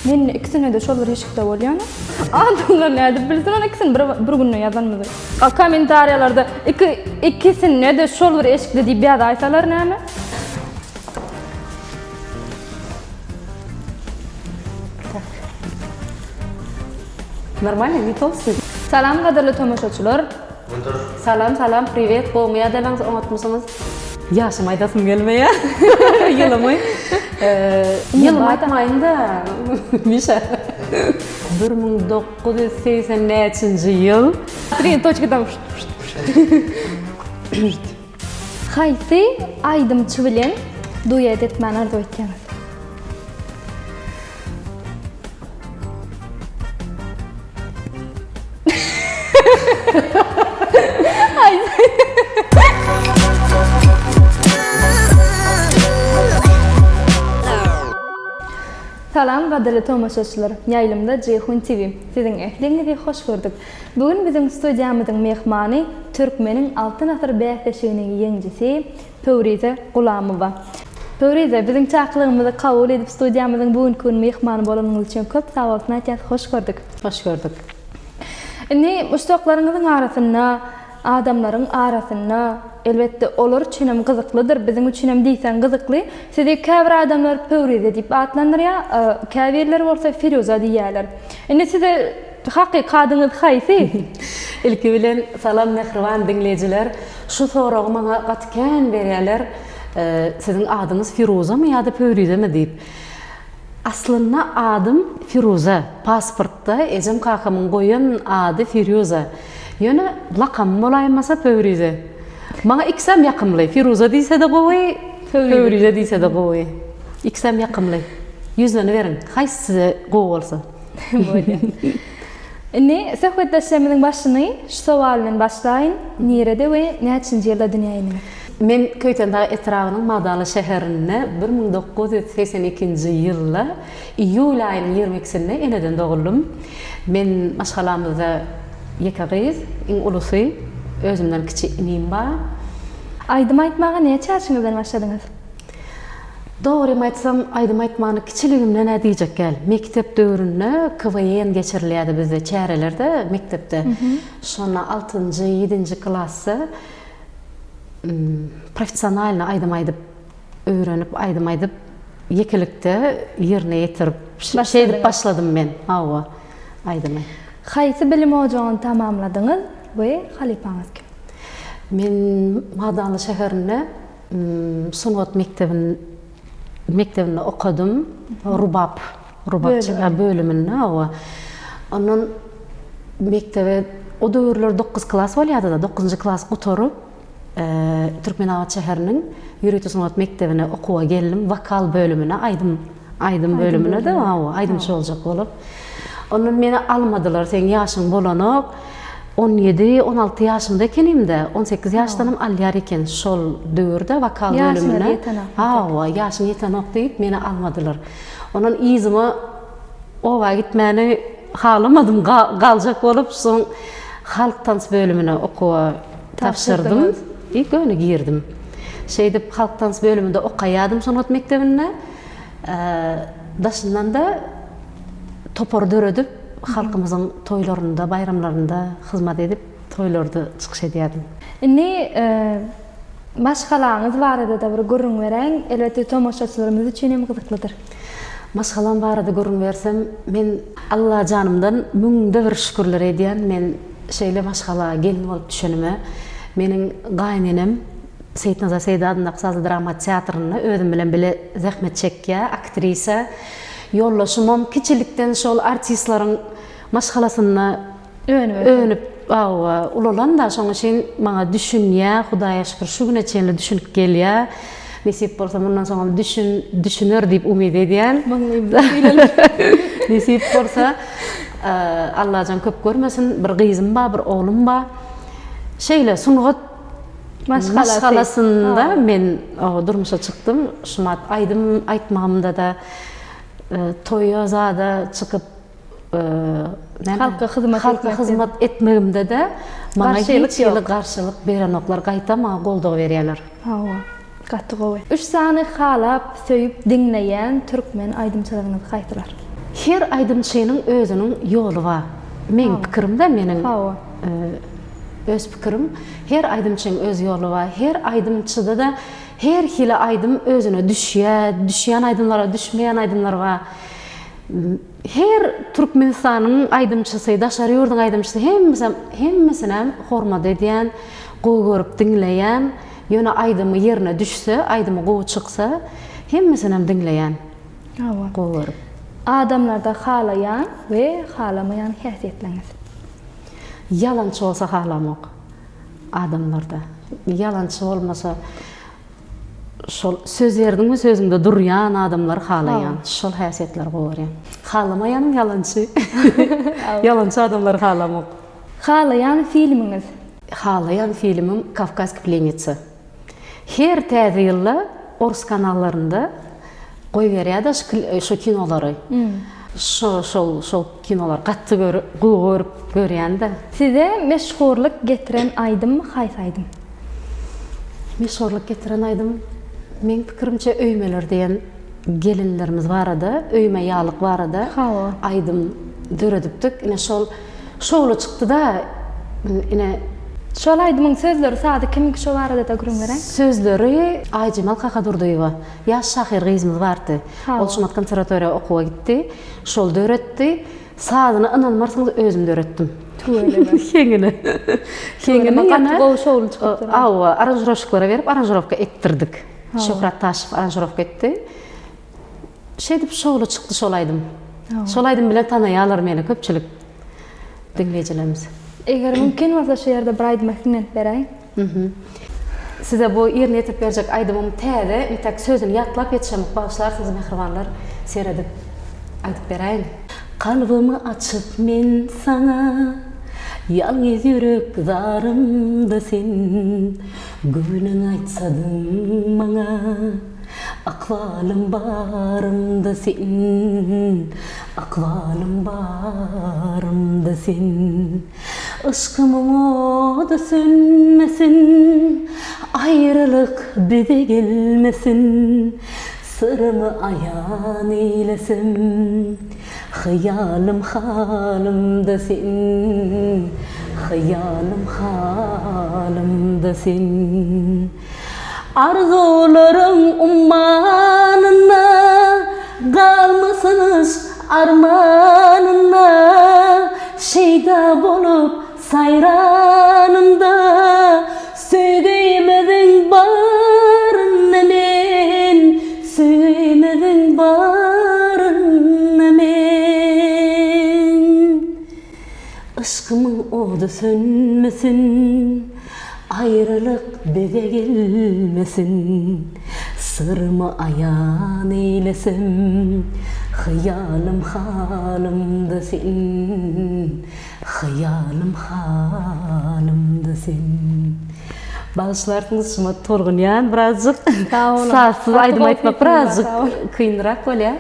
Men ikisine de şol bir eşikde bolýan. Adamlar näde bilsin, onu ikisini bir günne ýazanmyzy. Kommentariýalarda ikisine de şol bir eşikde diýip ýa-da aýsalar näme? Нормально, не толстый. Salam gaderli tomoşaçylar. Salam, привет. Bolmaya deläňiz oňatmysyňyz? Ýaşym aýdasym gelmeýär. Ýylamy. Ýylym aýtmaýyn-da. Mişa. 1980-nji ýyl. Три точкаdan. Haýsy aýdymçy bilen duýet etmän arzu etýäňiz? Salam gaderli tomoşaçylar. Ýaýlymda Jehun TV. Siziň ehliňizi hoş gördük. Bugün biziň studiýamyzyň mehmany türkmeniň altyn asr bäsleşiginiň ýeňjisi Pöwrize Gulamowa. Pöwrize, biziň çaklygymyzy kabul edip studiýamyzyň bugünkü mehmany bolanyňyz üçin köp sag bolsun aýtýas. Hoş gördük. Hoş gördük. Indi muştaklaryňyzyň arasynda, adamlaryň arasynda elbette olur üçinem gyzyklydyr. Biziň üçinem diýsen gyzykly. Sizi käbir adamlar Pöwrize diýip atlandyrýar, käbirler bolsa Firuza diýýärler. Indi size hakyky adyňyz haýsy? Ilki bilen salam mehriban dinleyijiler. Şu soragy maňa gatken berýärler. Siziň adyňyz Firuzamy ýa-da Pöwrizemi diýip. Aslında adım Firuza. Pasportda ejem kakamın goýan ady Firuza. Ýöne lakam bolaýmasa Pöwrize. Maňa iksem ýakymly. Firuza diýse de gowy, Pöwrize diýse de gowy. Iksem ýakymly. Ýüzleni berin. Haýsy gowy bolsa. Indi söhbetdeşimiziň başyny şu sowal bilen başlaýyn. Nerede we näçinji ýylda dünýäge geldiňiz? Men Köytendagi etragynyň Madaly şäherinde 1982-nji ýylda iýul aýynyň 22-sinde eneden doguldum. Men maşgalamyzda ýeke gyz, iň ulusy, özümden kiçik inim bar. Aýdym aýtmaga näçe ýaşyňyzdan başladyňyz? Dogry aýtsam, aýdym aýtmany kiçiligimden nädijek gel. Mektep döwründe KVN geçirilýärdi bizde çärelerde, mektepde. Şona 6-njy, 7-nji klassy professionalny aýdym aýdyp öwrenip, aýdym aýdyp ýekilikde ýerine ýetirip şeýdip başladym men. Hawa aýdym. Haýsy bilim ojagyny tamamladyňyz we halipaňyz kim? Men Madaly şäherinde Sunat mektebinde okudum. Rubap bölümünde. Hawa. Ondan mektebe o döwürler 9 klass bolýardy da, 9-njy klass gutorup Türkmenabat şäheriniň Ýürüýte Sunat mektebine okuwa geldim. Vokal bölümüne, aýdym bölümüne de aýdymçy boljak bolup. Ondan meni almadylar, sen ýaşyň bolanyk. 17-16 ýaşymda ekenimde, 18 ýaşdanam alýar eken şol döwürde vokal bölümüne. Ýaşyň ýetenok diýip meni almadylar. Ondan izime owa gitmäni halamadym, galjak bolup soň halk dans bölümüne okuwa tapşyrdım. Göňe girdim. Şeýdip halk dans bölümünde okaýadym Sunat mektebinde. Daşyndan da topor döredip halkymyzyň toýlarynda, bayramlarynda hyzmat edip toýlarda çykyş edýärdim. Indi maşgalaňyz barada da bir görüň bereň, elbette tomoşaçylarymyz üçin hem gyzyklydyr. Maşgalam barada görüň bersem, men Allah janymdan müňde bir şükürler edýän. Men şeýle maşgala gelin bolup düşenime, meniň gaýnenem Seyitnaza Seyda adyndaky Sazly Drama Teatryna özüm bilen bile zähmet çekýär, aktrisa. Ýollaşymam kiçilikden şol artistlaryň maşgalasyna önüp ulalan da şoň üçin maňa düşünýär, Hudaýa şükür şu güne çenli düşünüp gelýär. Nesip bolsa mundan soň düşünür diýip umyt edýän. Nesip bolsa Allah jan köp görmesin, bir gyzym bar, bir oglum bar. Şeýle Sunat maşgalasynda men durmuşa çykdym. Şumat aýdym aýtmagymda da toýa zada çykyp halka hyzmat etmegimde de maňa ýyly garşylyk berenoklar gaýta maňa goldug berýärler. Gatty gowy. Üç sany halap, söýüp dinleýän türkmen aýdymçylaryňyz gaýdylar. her aydymçynyň özüniň ýoly bar. Men pikirimde meniň öz pikirim, her aydymçynyň öz ýoly bar. Her aydymçyda da her hili aydym özüne düşýän aydymlara, düşmeýän aydymlar bar. Her Türkmenistanyň aydymçysy, daşary ýurduň aydymçysy hemmesine hormat edýän, gowy görüp diňleýän, ýöne aydymy ýerine düşse, aydymy gowy çyksa, hemmesine diňleýän. Gowy görüp. Adamlarda halayan ve halamayan häsiýetleriniz. Yalançy bolsa halamak adamlarda. Yalançy bolmasa şol sözlerdiňmi sözüňde durýan adamlar halayan, şol häsiýetler gowy. Halamayan yalançy. Yalançy adamlar halamak. Halayan filminiz. Halayan filmim Kavkazky plenniца. Her täze ýylla Orus kanallarynda goýberýär şu kinolary. Şol kinolar gatty görüp görýän-de. Size meşhurluk getiren aydym haýsy aydym? Meşhurluk getiren aydym men pikirimçe öýmeler diýen gelinlerimiz barada, öýme ýalyk barada. Aydym döredipdik. Ine şol çykdy da ine şol aydymyň sözleri sady kimiki şo barada da görüňler? Sözleri Ayjemal Kakadurdoýewa. Ýaş şahyr gyzymyz bardy. Ol şumat konservatoriýa okuwa gitdi. Şol döretdi. Sadyny inanmarsyňyz özüm döretdim. Heňini. Heňini ýa-da gowy şowly çykdy. Aranjировкалар berip aranjirovka ettirdik. Şöhrat Taşyp aranjirovka etdi. Şeýdip şowly çykdy şol aydym. Şol aydym bilen tanaýarlar meni köpçülik dinleýijilerimiz. Eger mümkin bolsa şu ýerde bir aydym eklenip beräýin. Size bu ýerine ýetip berjek aydymym täze, intek sözüni ýatlap ýetişemek bagşlarsyňyz mehribanlar seredip aýdyp beräýin. Kalbymy açyp men sana ýalňyz ýürek zarymdy sen göwüniň aýtsadym maňa akwalym barymdy sen akwalym barymdy sen ışkymyň ody sönmesin aýrylyk bize gelmesin sırımı ayan eylesim Hıyalım halımda sen Hıyalım halımda sen Arzularım ummanına Kalmasınız armanına Şeyda bolup sayranımda Söyleyemedin barın men Söyleyemedin barın men Aşkımın odu sönmesin Ayrılık bize gelmesin Sırrımı ayan eylesim Hıyalım halımda sen Hıyalım halımda sen Bağışlarsınız şuma torgun yan birazcık sağsız aydım aytmak birazcık kıyındırak bolya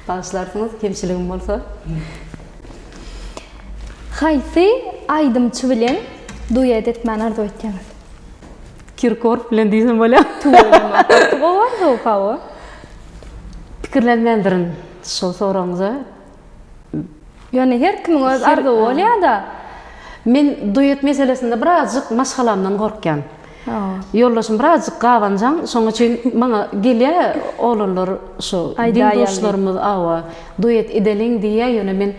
Bağışlarsınız kemçiligim bolsa Haýsy aydymçy bilen duet etmän arzu etýäňiz? Kirkorov bilen diýsem bolýar. Towa Pikirlenmendirin şol soraňyza. Ýani her kimiň öz arzu bolýar da. Men duet meselesinde birazcık maşgalamdan gorkýan. Ýoldaşym birazcık gawanjaň, şoň üçin maňa gelýär olanlar şu dindoşlarymyz duet edeliň diýe ýöne men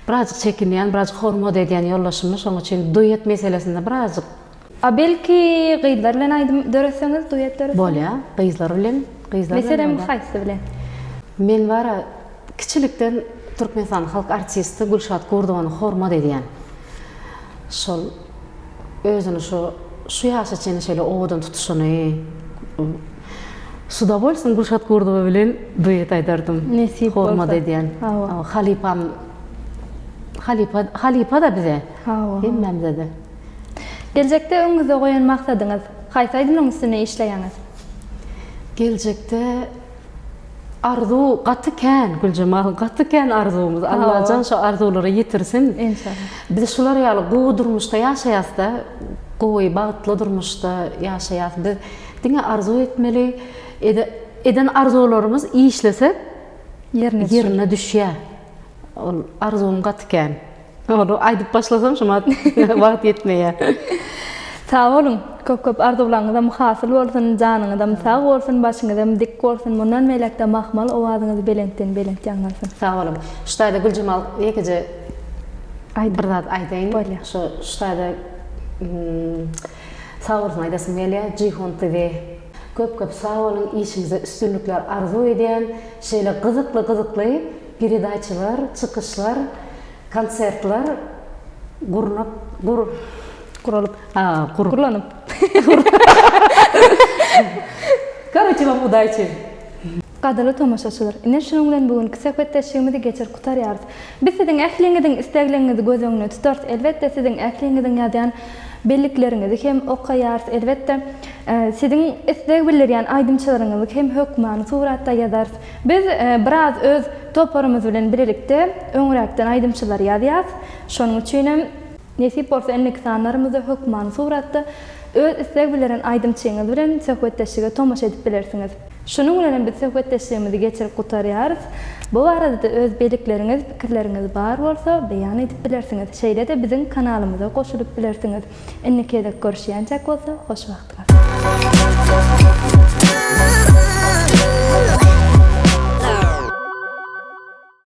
birazcık çekinýän, birazcık hormat edýän ýoldaşymy şoň üçin duet meselesinde birazcık belki gyzlar bilen aydym döretseňiz duet döretseňiz. Bolýar, gyzlar bilen, Meselem haýsy bilen? Men bara kiçilikden Türkmenistan halk artisti Gülşat Gurdowany hormat edýän. Şol özüni şu ýaşa çene şeýle owadan tutuşuny suda bolsun Gülşat Gurdowa bilen duet aýdardym. Hormat edýän. Halipa da bize. Hemmemde de. Gelecekde öňüňizde goýan maksadyňyz haýsy aýdymyň üstüne işleýäňiz? Gelecekde arzu gaty kän Güljemal, gaty kän arzumyz. Allah jan şu arzulary ýetirsin. İnşallah. Biz şular ýaly gowy durmuşda ýaşaýasda, gowy bagtly durmuşda ýaşaýas. Biz diňe arzu etmeli, eden arzularymız iyi işlesek yerine düşýär. ol arzum gatken. Onu aydıp başlasam şuma wagt yetmeýär. Sağ olun. Köp arzuwlaryňyzda hasıl bolsun, janyňyzda sağ bolsun, başyňyzda dik bolsun. Mundan meýlekde mahmal owazyňyzy belent ýangalsyn. Sağ olun. Şuýda Güljemal ýekije bir zat aýdaýyn. Bolýar. Şuýda sağ bolsun aýdasym gelýär. Jihon TV. Köp sağ olun, işinize üstünlükler arzu eden, şöyle gızıklı передачалар, çıkışlar, konsertler Kurlanıp. Короче, вам удачи. Qadrly tamaşaçylar, ine şunun bilen bugünkü söhbetdeşigimizi geçir gutarýarys. Biz siziň ähliňiziň isteklerinizi göz öňüne tutart. Elbetde siziň ähliňiziň ýadan belliklerinizi hem okaýarys. Elbetde siziň istek bildirýän aýdymçylaryňyzy hem hökmany suratda ýazarys. Biz biraz öz toparymyz bilen birlikde öňürekden aýdymçylar ýazýarys. Şonuň üçin nesip bolsa enlik sanlarymyzy hökmany suratda öz istek bildirýän aýdymçyňyz bilen söhbetdeşige tomaşa edip bilersiňiz. Şunun bilen biz söhbetdeşigimizi geçirip gutarýarys. Bu arada öz belikleriniz, pikirleriniz bar bolsa beýan edip bilersiňiz. Şeýle de biziň kanalymyza goşulyp bilersiňiz. Ennekede görüşýänçek bolsa hoş wagtlar.